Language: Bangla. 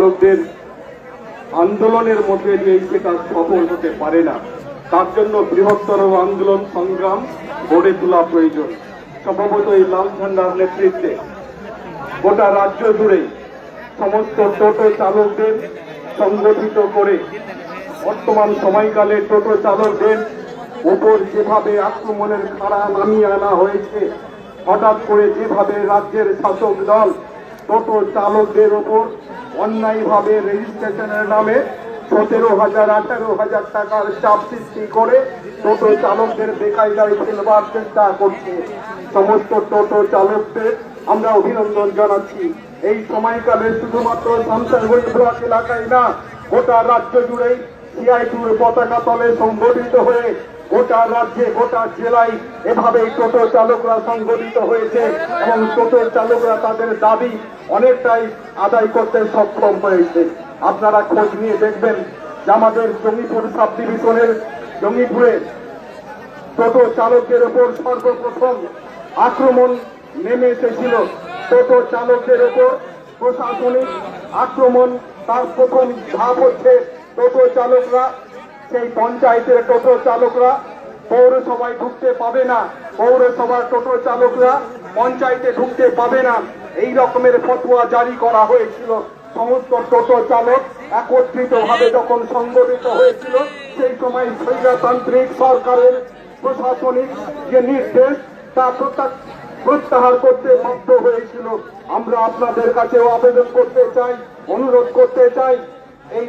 লোকদের আন্দোলনের মধ্যে দিয়ে সেটা সফল হতে পারে না। তার জন্য বৃহত্তর আন্দোলন সংগ্রাম গড়ে তোলা প্রয়োজন। সম্ভবত এই লাল ঝান্ডার নেতৃত্বে গোটা রাজ্য জুড়ে সমস্ত টোটো চালকদের সংগঠিত করে বর্তমান সময়কালে টোটো চালকদের উপর যেভাবে আক্রমণের খাড়া নামিয়ে আনা হয়েছে, হঠাৎ করে যেভাবে রাজ্যের শাসক দল টোটো চালকদের উপর অন্যায়ভাবে রেজিস্ট্রেশনের নামে 17,000-18,000 টাকার চাপ সৃষ্টি করে টোটো চালকদের বেকায়দায় ফেলবার চেষ্টা করছে। সমস্ত টোটো চালকদের আমরা অভিনন্দন জানাচ্ছি। এই সময়কালে শুধুমাত্র শামসারগঞ্জ ব্লক এলাকায় না, গোটা রাজ্য জুড়েই সিআইটির পতাকা তলে সংগঠিত হয়ে গোটা রাজ্যে গোটা জেলায় এভাবেই টোটো চালকরা সংগঠিত হয়েছে এবং টোটো চালকরা তাদের দাবি অনেকটাই আদায় করতে সক্ষম হয়েছে। আপনারা খোঁজ নিয়ে দেখবেন যে আমাদের জঙ্গিপুর সাব ডিভিশনের জঙ্গিপুরে টোটো চালকদের উপর সর্বপ্রথম আক্রমণ নেমে এসেছিল। টোটো চালকদের উপর প্রশাসনিক আক্রমণ তার প্রথম ধাপ হচ্ছে টোটো চালকরা, সেই পঞ্চায়েতের টোটো চালকরা পৌরসভায় ঢুকতে পাবে না, পৌরসভার টোটো চালকরা পঞ্চায়েতে ঢুকতে পাবে না, এই রকমের ফতোয়া জারি করা হয়েছিল। সমস্ত টোটো চালক একত্রিত ভাবে যখন সংগঠিত হয়েছিল, সেই সময় স্বৈরতান্ত্রিক সরকারের প্রশাসনিক যে নির্দেশ তা প্রত্যাহার করতে বাধ্য হয়েছিল। আমরা আপনাদের কাছেও আবেদন করতে চাই, অনুরোধ করতে চাই, এই